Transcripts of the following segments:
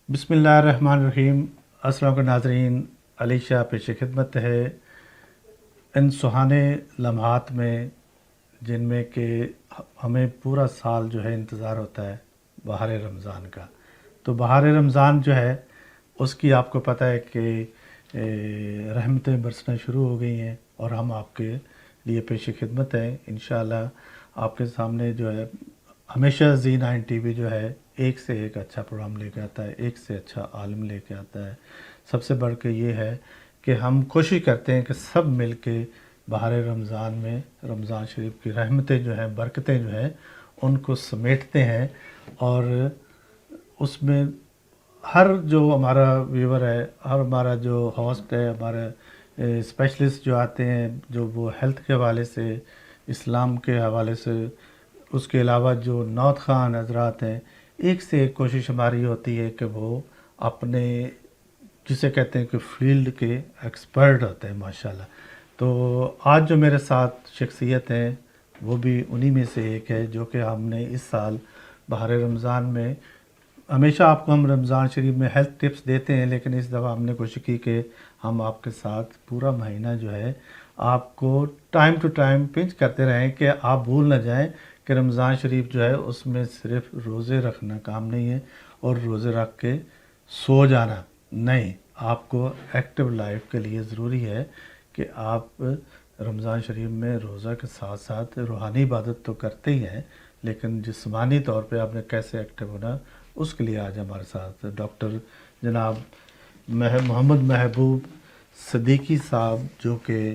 بسم اللہ الرحمن الرحیم۔ السلام علیکم ناظرین، علی شاہ پیش خدمت ہے ان سہانے لمحات میں جن میں کہ ہمیں پورا سال جو ہے انتظار ہوتا ہے بہار رمضان کا۔ تو بہار رمضان جو ہے اس کی آپ کو پتہ ہے کہ رحمتیں برسنا شروع ہو گئی ہیں، اور ہم آپ کے لیے پیش خدمت ہیں انشاءاللہ۔ آپ کے سامنے جو ہے ہمیشہ زی9 ٹی وی جو ہے ایک سے ایک اچھا پروگرام لے کے آتا ہے، ایک سے اچھا عالم لے کے آتا ہے۔ سب سے بڑھ کے یہ ہے کہ ہم کوشش کرتے ہیں کہ سب مل کے بہار رمضان میں رمضان شریف کی رحمتیں جو ہیں، برکتیں جو ہیں، ان کو سمیٹتے ہیں، اور اس میں ہر جو ہمارا ویور ہے، ہر ہمارا جو ہوسٹ ہے، ہمارے اسپیشلسٹ جو آتے ہیں، جو وہ ہیلتھ کے حوالے سے، اسلام کے حوالے سے، اس کے علاوہ جو نعت خوان حضرات ہیں، ایک سے ایک کوشش ہماری ہوتی ہے کہ وہ اپنے جسے کہتے ہیں کہ فیلڈ کے ایکسپرٹ ہوتے ہیں ماشاءاللہ۔ تو آج جو میرے ساتھ شخصیت ہیں وہ بھی انہی میں سے ایک ہے، جو کہ ہم نے اس سال بہار رمضان میں، ہمیشہ آپ کو ہم رمضان شریف میں ہیلتھ ٹپس دیتے ہیں، لیکن اس دفعہ ہم نے کوشش کی کہ ہم آپ کے ساتھ پورا مہینہ جو ہے آپ کو ٹائم ٹو ٹائم پنچ کرتے رہیں کہ آپ بھول نہ جائیں کہ رمضان شریف جو ہے اس میں صرف روزے رکھنا کام نہیں ہے، اور روزے رکھ کے سو جانا نہیں۔ آپ کو ایکٹیو لائف کے لیے ضروری ہے کہ آپ رمضان شریف میں روزہ کے ساتھ ساتھ روحانی عبادت تو کرتے ہی ہیں، لیکن جسمانی طور پہ آپ نے کیسے ایکٹیو ہونا، اس کے لیے آج ہمارے ساتھ ڈاکٹر جناب محمد محبوب صدیقی صاحب، جو کہ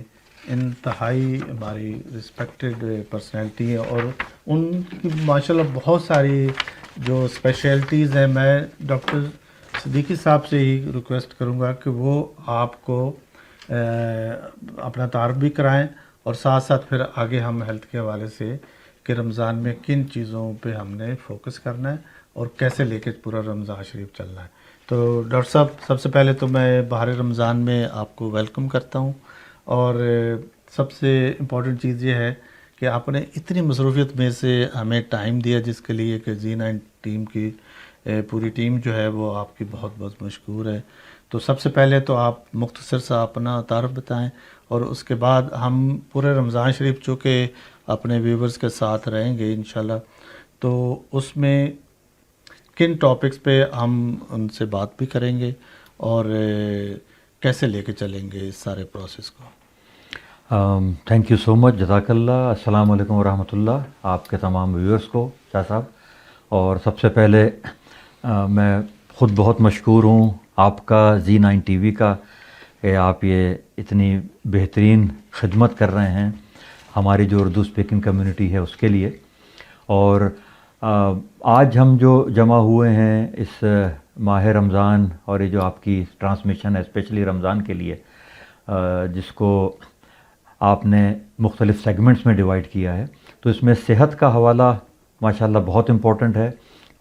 انتہائی ہماری رسپیکٹڈ پرسنالٹی ہے، اور ان کی ماشاءاللہ بہت ساری جو اسپیشلٹیز ہیں۔ میں ڈاکٹر صدیقی صاحب سے ہی ریکویسٹ کروں گا کہ وہ آپ کو اپنا تعارف بھی کرائیں، اور ساتھ ساتھ پھر آگے ہم ہیلتھ کے حوالے سے کہ رمضان میں کن چیزوں پہ ہم نے فوکس کرنا ہے اور کیسے لے کے پورا رمضان شریف چلنا ہے۔ تو ڈاکٹر صاحب، سب سے پہلے تو میں بہار رمضان میں آپ کو ویلکم کرتا ہوں، اور سب سے امپورٹنٹ چیز یہ ہے کہ آپ نے اتنی مصروفیت میں سے ہمیں ٹائم دیا، جس کے لیے کہ زی9 ٹیم کی پوری ٹیم جو ہے وہ آپ کی بہت بہت مشکور ہے۔ تو سب سے پہلے تو آپ مختصر سا اپنا تعارف بتائیں، اور اس کے بعد ہم پورے رمضان شریف چونکہ اپنے ویورز کے ساتھ رہیں گے انشاءاللہ، تو اس میں کن ٹاپکس پہ ہم ان سے بات بھی کریں گے، اور کیسے لے کے چلیں گے اس سارے پروسیس کو۔ تھینک یو سو مچ، جزاک اللہ۔ السلام علیکم ورحمۃ اللہ آپ کے تمام ویورز کو، شاہ صاحب۔ اور سب سے پہلے میں خود بہت مشکور ہوں آپ کا، زی9 ٹی وی کا، کہ آپ یہ اتنی بہترین خدمت کر رہے ہیں ہماری جو اردو اسپیکنگ کمیونٹی ہے اس کے لیے۔ اور آج ہم جو جمع ہوئے ہیں اس ماہ رمضان، اور یہ جو آپ کی ٹرانسمیشن ہے اسپیشلی رمضان کے لیے، جس کو آپ نے مختلف سیگمنٹس میں ڈیوائیڈ کیا ہے، تو اس میں صحت کا حوالہ ماشاءاللہ بہت امپورٹنٹ ہے،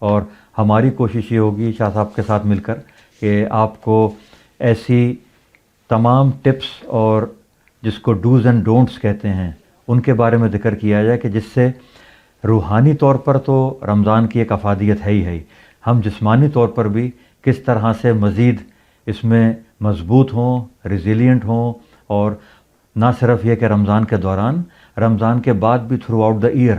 اور ہماری کوشش یہ ہوگی شاہ صاحب کے ساتھ مل کر کہ آپ کو ایسی تمام ٹپس اور جس کو ڈوز اینڈ ڈونٹس کہتے ہیں ان کے بارے میں ذکر کیا جائے، کہ جس سے روحانی طور پر تو رمضان کی ایک افادیت ہے ہی، ہم جسمانی طور پر بھی کس طرح سے مزید اس میں مضبوط ہوں، ریزیلینٹ ہوں، اور نہ صرف یہ کہ رمضان کے دوران، رمضان کے بعد بھی تھرو آؤٹ دا ایئر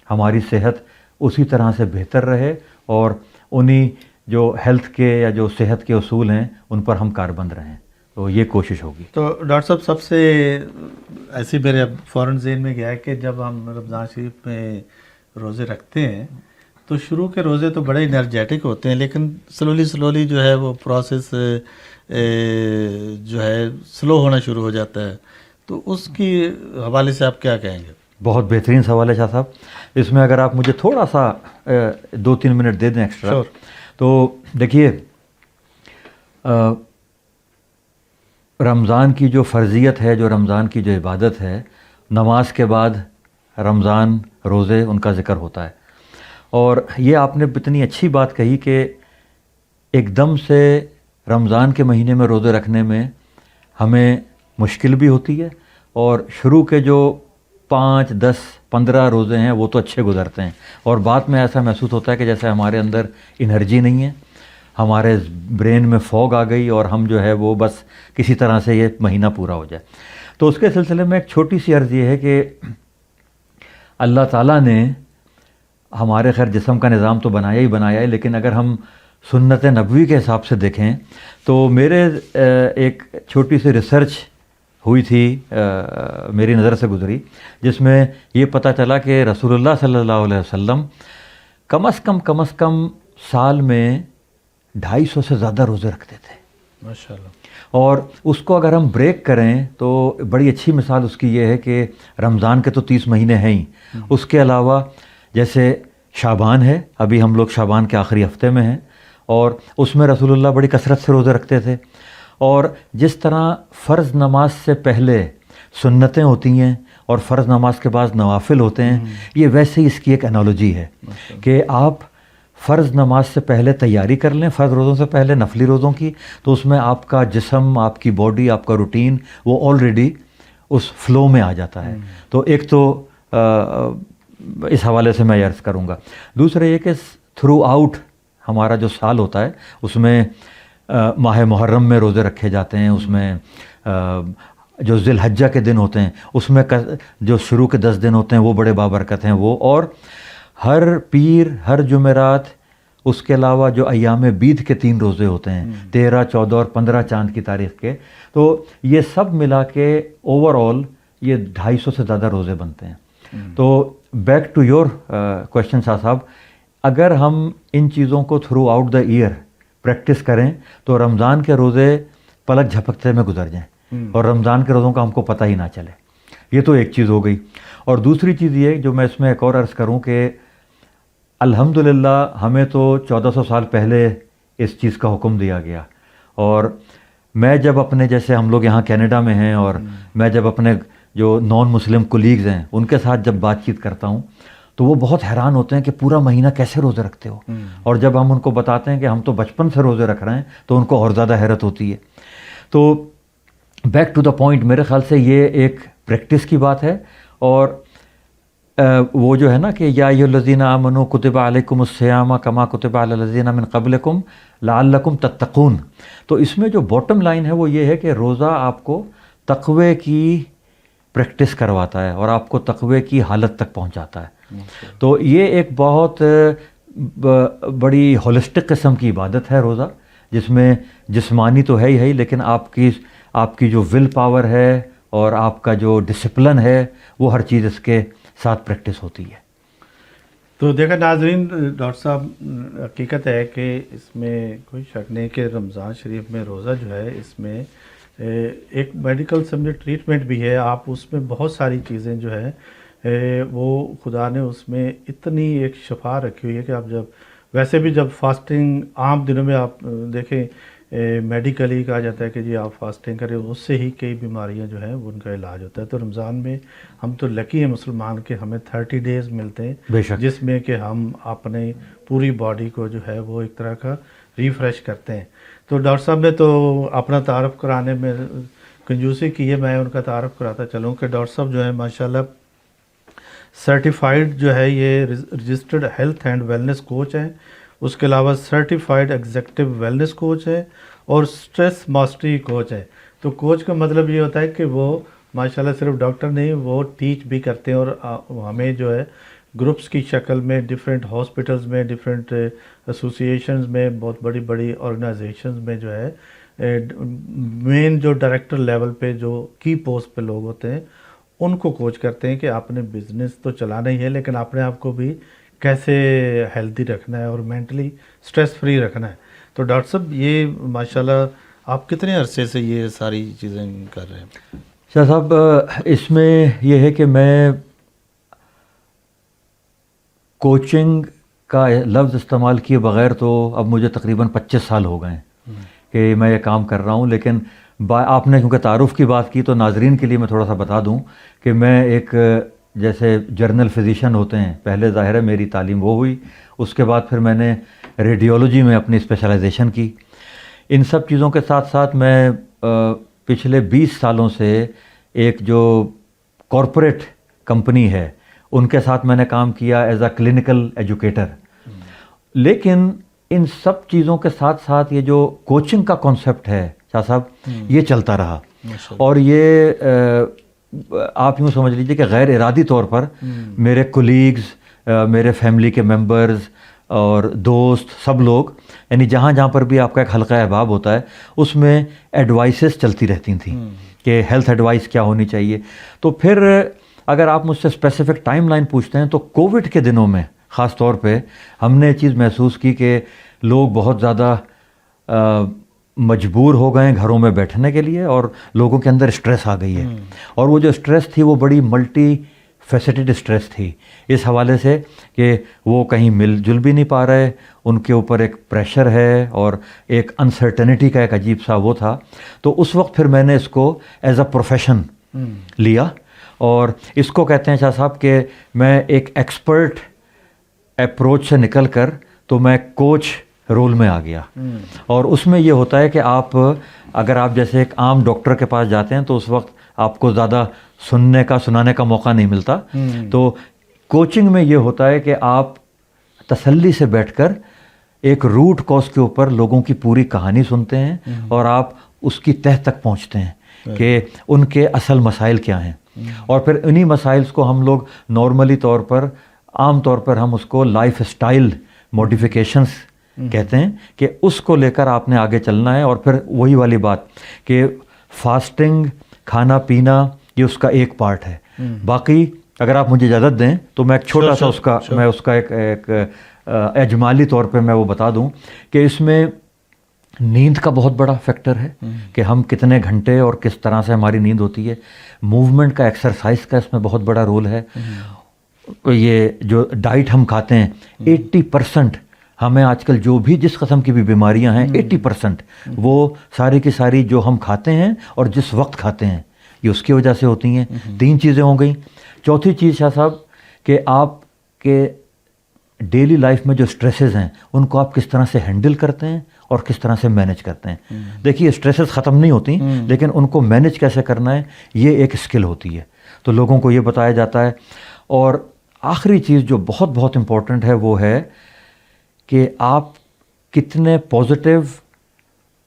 ہماری صحت اسی طرح سے بہتر رہے، اور انہی جو ہیلتھ کے یا جو صحت کے اصول ہیں ان پر ہم کاربند رہیں۔ تو یہ کوشش ہوگی۔ تو ڈاکٹر صاحب، سب سے ایسے میرے فوراً ذہن میں گیا ہے کہ جب ہم رمضان شریف میں روزے رکھتے ہیں تو شروع کے روزے تو بڑے انرجیٹک ہوتے ہیں، لیکن سلولی جو ہے وہ پروسیس جو ہے سلو ہونا شروع ہو جاتا ہے، تو اس کی حوالے سے آپ کیا کہیں گے؟ بہت بہترین سوال ہے شاہ صاحب۔ اس میں اگر آپ مجھے تھوڑا سا 2-3 منٹ دے دیں ایکسٹرا، تو دیکھیے، رمضان کی جو فرضیت ہے، جو رمضان کی جو عبادت ہے، نماز کے بعد رمضان روزے ان کا ذکر ہوتا ہے، اور یہ آپ نے اتنی اچھی بات کہی کہ ایک دم سے رمضان کے مہینے میں روزے رکھنے میں ہمیں مشکل بھی ہوتی ہے، اور شروع کے جو 5, 10, 15 روزے ہیں وہ تو اچھے گزرتے ہیں، اور بعد میں ایسا محسوس ہوتا ہے کہ جیسے ہمارے اندر انرجی نہیں ہے، ہمارے برین میں فوگ آ گئی اور ہم جو ہے وہ بس کسی طرح سے یہ مہینہ پورا ہو جائے. تو اس کے سلسلے میں ایک چھوٹی سی عرض یہ ہے کہ اللہ تعالیٰ نے ہمارے خیر جسم کا نظام تو بنایا ہی بنایا ہے، لیکن اگر ہم سنت نبوی کے حساب سے دیکھیں تو میرے ایک چھوٹی سی ریسرچ ہوئی تھی، میری نظر سے گزری، جس میں یہ پتہ چلا کہ رسول اللہ صلی اللہ علیہ وسلم کم از کم سال میں 250 سے زیادہ روزے رکھتے تھے. ماشاءاللہ. اور اس کو اگر ہم بریک کریں تو بڑی اچھی مثال اس کی یہ ہے کہ رمضان کے تو 30 مہینے ہیں ہی، اس کے علاوہ جیسے شعبان ہے، ابھی ہم لوگ شعبان کے آخری ہفتے میں ہیں، اور اس میں رسول اللہ بڑی کثرت سے روزے رکھتے تھے. اور جس طرح فرض نماز سے پہلے سنتیں ہوتی ہیں اور فرض نماز کے بعد نوافل ہوتے ہیں، یہ ویسے ہی اس کی ایک انالوجی ہے کہ آپ فرض نماز سے پہلے تیاری کر لیں، فرض روزوں سے پہلے نفلی روزوں کی، تو اس میں آپ کا جسم، آپ کی باڈی، آپ کا روٹین وہ آلریڈی اس فلو میں آ جاتا ہے. تو ایک تو اس حوالے سے میں عرض کروں گا. دوسرا یہ کہ تھرو آؤٹ ہمارا جو سال ہوتا ہے اس میں ماہ محرم میں روزے رکھے جاتے ہیں، اس میں جو ذی الحجہ کے دن ہوتے ہیں اس میں جو شروع کے 10 دن ہوتے ہیں وہ بڑے بابرکت ہیں وہ، اور ہر پیر، ہر جمعرات، اس کے علاوہ جو ایام بیت کے 3 روزے ہوتے ہیں 13، 14 اور 15 چاند کی تاریخ کے، تو یہ سب ملا کے اوور آل یہ 250 سے زیادہ روزے بنتے ہیں. تو back to your question Shah Sahib, اگر ہم ان چیزوں کو throughout the year practice کریں تو رمضان کے روزے پلک جھپکتے میں گزر جائیں اور رمضان کے روزوں کا ہم کو پتہ ہی نہ چلے. یہ تو ایک چیز ہو گئی. اور دوسری چیز یہ جو میں اس میں ایک اور عرض کروں کہ الحمدللہ ہمیں تو 1400 سال پہلے اس چیز کا حکم دیا گیا، اور میں جب اپنے، جیسے ہم لوگ یہاں کینیڈا میں ہیں، اور میں جب اپنے جو نان مسلم کولیگز ہیں ان کے ساتھ جب بات چیت کرتا ہوں تو وہ بہت حیران ہوتے ہیں کہ پورا مہینہ کیسے روزے رکھتے ہو. اور جب ہم ان کو بتاتے ہیں کہ ہم تو بچپن سے روزے رکھ رہے ہیں تو ان کو اور زیادہ حیرت ہوتی ہے. تو بیک ٹو دا پوائنٹ، میرے خیال سے یہ ایک پریکٹس کی بات ہے. اور وہ جو ہے نا کہ یا ایھا الذین آمنوا کتب علیکم الصیام کما کتب علی الذین من قبلکم لعلکم تتقون. تو اس میں جو باٹم لائن ہے وہ یہ ہے کہ روزہ آپ کو تقوی کی پریکٹس کرواتا ہے اور آپ کو تقوی کی حالت تک پہنچاتا ہے. تو یہ ایک بہت بڑی ہولسٹک قسم کی عبادت ہے روزہ، جس میں جسمانی تو ہے ہی لیکن آپ کی جو ول پاور ہے اور آپ کا جو ڈسپلن ہے وہ ہر چیز اس کے ساتھ پریکٹس ہوتی ہے. تو دیکھا ناظرین، ڈاکٹر صاحب، حقیقت ہے کہ اس میں کوئی شک نہیں کہ رمضان شریف میں روزہ جو ہے اس میں ایک میڈیکل سمجھے ٹریٹمنٹ بھی ہے. آپ اس میں بہت ساری چیزیں جو ہے وہ خدا نے اس میں اتنی ایک شفا رکھی ہوئی ہے کہ آپ ویسے بھی جب فاسٹنگ عام دنوں میں آپ دیکھیں میڈیکلی کہا جاتا ہے کہ جی آپ فاسٹنگ کریں، اس سے ہی کئی بیماریاں جو ہیں ان کا علاج ہوتا ہے. تو رمضان میں ہم تو لکی ہیں مسلمان کہ ہمیں 30 ڈیز ملتے ہیں جس میں کہ ہم اپنے پوری باڈی کو جو ہے وہ ایک طرح کا ریفریش کرتے ہیں. تو ڈاکٹر صاحب نے تو اپنا تعارف کرانے میں کنجوسی کی ہے، میں ان کا تعارف کراتا چلوں کہ ڈاکٹر صاحب جو ہے ماشاءاللہ سرٹیفائیڈ جو ہے یہ registered health and wellness coach ہیں، اس کے علاوہ سرٹیفائیڈ ایگزیکٹو ویلنس کوچ ہے اور سٹریس ماسٹری کوچ ہے. تو کوچ کا مطلب یہ ہوتا ہے کہ وہ ماشاءاللہ صرف ڈاکٹر نہیں، وہ ٹیچ بھی کرتے ہیں اور ہمیں جو ہے گروپس کی شکل میں ڈیفرنٹ ہاسپٹلز میں، ڈیفرنٹ ایسوسیشنز میں، بہت بڑی بڑی آرگنائزیشنز میں جو ہے مین جو ڈائریکٹر لیول پہ جو کی پوسٹ پہ لوگ ہوتے ہیں ان کو کوچ کرتے ہیں کہ آپ نے بزنس تو چلانا ہی ہے لیکن اپنے آپ کو بھی کیسے ہیلدی رکھنا ہے اور مینٹلی سٹریس فری رکھنا ہے. تو ڈاکٹر صاحب یہ ماشاءاللہ آپ کتنے عرصے سے یہ ساری چیزیں کر رہے ہیں؟ شاہ صاحب اس میں یہ ہے کہ میں کوچنگ کا لفظ استعمال کیے بغیر تو اب مجھے تقریباً 25 سال ہو گئے ہیں کہ میں یہ کام کر رہا ہوں. لیکن آپ نے کیونکہ تعارف کی بات کی تو ناظرین کے لیے میں تھوڑا سا بتا دوں کہ میں ایک جیسے جرنل فزیشین ہوتے ہیں، پہلے ظاہر ہے میری تعلیم وہ ہوئی، اس کے بعد پھر میں نے ریڈیولوجی میں اپنی اسپیشلائزیشن کی. ان سب چیزوں کے ساتھ ساتھ میں پچھلے 20 سالوں سے ایک جو کارپوریٹ کمپنی ہے ان کے ساتھ میں نے کام کیا ایز اے کلینکل ایجوکیٹر. لیکن ان سب چیزوں کے ساتھ ساتھ یہ جو کوچنگ کا کانسیپٹ ہے شاہ صاحب یہ چلتا رہا، اور یہ آپ یوں سمجھ لیجیے کہ غیر ارادی طور پر میرے کولیگز، میرے فیملی کے ممبرز اور دوست سب لوگ، یعنی جہاں جہاں پر بھی آپ کا ایک حلقہ احباب ہوتا ہے اس میں ایڈوائسز چلتی رہتی تھیں کہ ہیلتھ ایڈوائس کیا ہونی چاہیے. تو پھر اگر آپ مجھ سے اسپیسیفک ٹائم لائن پوچھتے ہیں تو کووڈ کے دنوں میں خاص طور پہ ہم نے یہ چیز محسوس کی کہ لوگ بہت زیادہ مجبور ہو گئے گھروں میں بیٹھنے کے لیے، اور لوگوں کے اندر اسٹریس آ گئی ہے، اور وہ جو اسٹریس تھی وہ بڑی ملٹی فیسیٹڈ اسٹریس تھی، اس حوالے سے کہ وہ کہیں مل جل بھی نہیں پا رہے، ان کے اوپر ایک پریشر ہے اور ایک انسرٹنٹی کا ایک عجیب سا وہ تھا. تو اس وقت پھر میں نے اس کو ایز اے پروفیشن لیا، اور اس کو کہتے ہیں شاہ صاحب کہ میں ایک ایکسپرٹ اپروچ سے نکل کر تو میں کوچ رول میں آ گیا. اور اس میں یہ ہوتا ہے کہ آپ اگر آپ جیسے ایک عام ڈاکٹر کے پاس جاتے ہیں تو اس وقت آپ کو زیادہ سنانے کا موقع نہیں ملتا. تو کوچنگ میں یہ ہوتا ہے کہ آپ تسلی سے بیٹھ کر ایک روٹ کاز کے اوپر لوگوں کی پوری کہانی سنتے ہیں اور آپ اس کی تہ تک پہنچتے ہیں کہ ان کے اصل مسائل کیا ہیں، اور پھر انہی مسائل کو ہم لوگ نارملی طور پر عام طور پر ہم اس کو لائف اسٹائل موڈیفیکیشنس کہتے ہیں کہ اس کو لے کر آپ نے آگے چلنا ہے. اور پھر وہی والی بات کہ فاسٹنگ، کھانا پینا یہ اس کا ایک پارٹ ہے. باقی اگر آپ مجھے اجازت دیں تو میں ایک چھوٹا سا اس کا ایک اجمالی طور پہ میں وہ بتا دوں کہ اس میں نیند کا بہت بڑا فیکٹر ہے کہ ہم کتنے گھنٹے اور کس طرح سے ہماری نیند ہوتی ہے. موومنٹ کا، ایکسرسائز کا اس میں بہت بڑا رول ہے. یہ جو ڈائٹ ہم کھاتے ہیں 80% ہمیں آج کل جو بھی جس قسم کی بھی بیماریاں ہیں 80% وہ ساری کی ساری جو ہم کھاتے ہیں اور جس وقت کھاتے ہیں یہ اس کی وجہ سے ہوتی ہیں. 3 چیزیں ہو گئیں. چوتھی چیز شاہ صاحب کہ آپ کے ڈیلی لائف میں جو سٹریسز ہیں ان کو آپ کس طرح سے ہینڈل کرتے ہیں اور کس طرح سے مینیج کرتے ہیں. دیکھیے سٹریسز ختم نہیں ہوتی لیکن ان کو مینیج کیسے کرنا ہے یہ ایک اسکل ہوتی ہے، تو لوگوں کو یہ بتایا جاتا ہے. اور آخری چیز جو بہت بہت امپورٹنٹ ہے وہ ہے کہ آپ کتنے پازیٹیو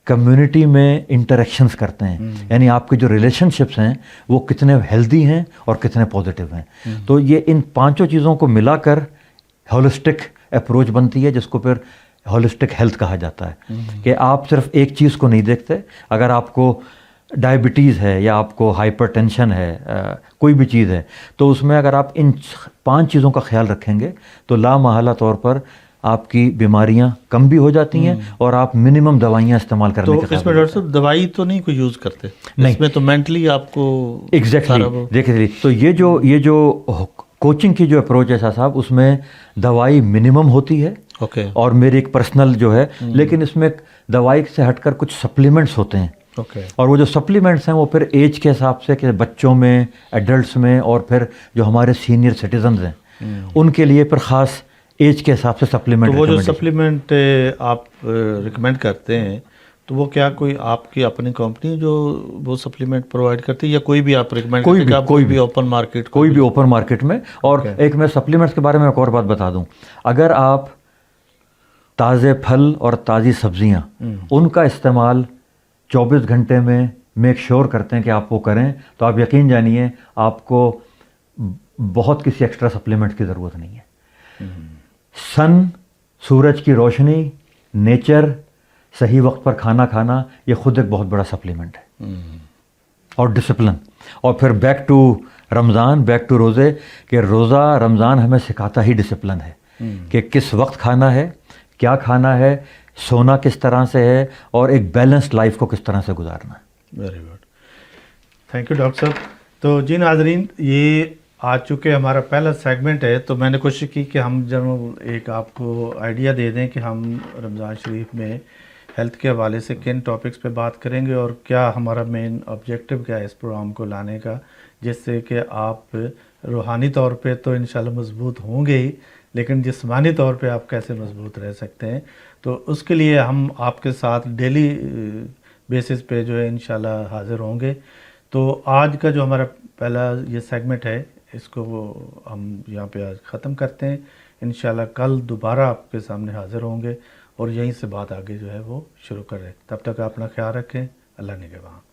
کمیونٹی میں انٹریکشنز کرتے ہیں، یعنی آپ کے جو ریلیشن شپس ہیں وہ کتنے ہیلدی ہیں اور کتنے پازیٹیو ہیں. تو یہ ان 5 چیزوں کو ملا کر ہولسٹک اپروچ بنتی ہے جس کو پھر ہولسٹک ہیلتھ کہا جاتا ہے کہ آپ صرف ایک چیز کو نہیں دیکھتے. اگر آپ کو ڈائبٹیز ہے یا آپ کو ہائپر ٹینشن ہے، کوئی بھی چیز ہے، تو اس میں اگر آپ ان 5 چیزوں کا خیال رکھیں گے تو لامحالہ طور پر آپ کی بیماریاں کم بھی ہو جاتی ہیں اور آپ منیمم دوائیاں استعمال کرنے کے تو اس میں ڈاکٹر صاحب دوائی تو نہیں کوئی یوز کرتے؟ نہیں، اس میں تو مینٹلی آپ کو ایگزیکٹلی دیکھیے. تو یہ جو کوچنگ کی جو اپروچ ہے شاہ صاحب اس میں دوائی منیمم ہوتی ہے اور میری ایک پرسنل جو ہے، لیکن اس میں دوائی سے ہٹ کر کچھ سپلیمنٹس ہوتے ہیں. اور وہ جو سپلیمنٹس ہیں وہ پھر ایج کے حساب سے کہ بچوں میں، ایڈلٹس میں، اور پھر جو ہمارے سینئر سٹیزنز ہیں ان کے لیے پھر خاص ایج کے حساب سے سپلیمنٹ. وہ جو سپلیمنٹ آپ ریکمینڈ کرتے ہیں تو وہ کیا کوئی آپ کی اپنی کمپنی جو وہ سپلیمنٹ پرووائڈ کرتی ہے یا کوئی بھی آپ ریکمینڈ کرتے ہیں؟ کوئی بھی اوپن مارکیٹ، کوئی بھی اوپن مارکیٹ میں. اور ایک میں سپلیمنٹس کے بارے میں ایک اور بات بتا دوں، اگر آپ تازے پھل اور تازی سبزیاں ان کا استعمال 24 گھنٹے میں میک شور کرتے ہیں کہ آپ وہ کریں تو آپ یقین جانیے آپ کو بہت کسی ایکسٹرا سپلیمنٹ کی ضرورت نہیں ہے. سن، سورج کی روشنی، نیچر، صحیح وقت پر کھانا کھانا یہ خود ایک بہت بڑا سپلیمنٹ ہے. اور ڈسپلن، اور پھر back to Ramadan, back to روزے، کہ روزہ رمضان ہمیں سکھاتا ہی ڈسپلن ہے کہ کس وقت کھانا ہے، کیا کھانا ہے، سونا کس طرح سے ہے، اور ایک بیلنسڈ لائف کو کس طرح سے گزارنا ہے. Very good, thank you doctor صاحب. تو جی ناظرین، یہ آ چکے ہمارا پہلا سیگمنٹ ہے، تو میں نے کوشش کی کہ ہم جب ایک آپ کو آئیڈیا دے دیں کہ ہم رمضان شریف میں ہیلتھ کے حوالے سے کن ٹاپکس پہ بات کریں گے اور کیا ہمارا مین آبجیکٹو کیا ہے اس پروگرام کو لانے کا، جس سے کہ آپ روحانی طور پہ تو انشاءاللہ مضبوط ہوں گے ہی، لیکن جسمانی طور پہ آپ کیسے مضبوط رہ سکتے ہیں. تو اس کے لیے ہم آپ کے ساتھ ڈیلی بیسس پہ جو ہے انشاءاللہ حاضر ہوں گے. تو آج کا جو ہمارا پہلا یہ سیگمنٹ ہے اس کو ہم یہاں پہ آج ختم کرتے ہیں. انشاءاللہ کل دوبارہ آپ کے سامنے حاضر ہوں گے اور یہیں سے بات آگے جو ہے وہ شروع کریں. تب تک اپنا خیال رکھیں. اللہ نگہبان.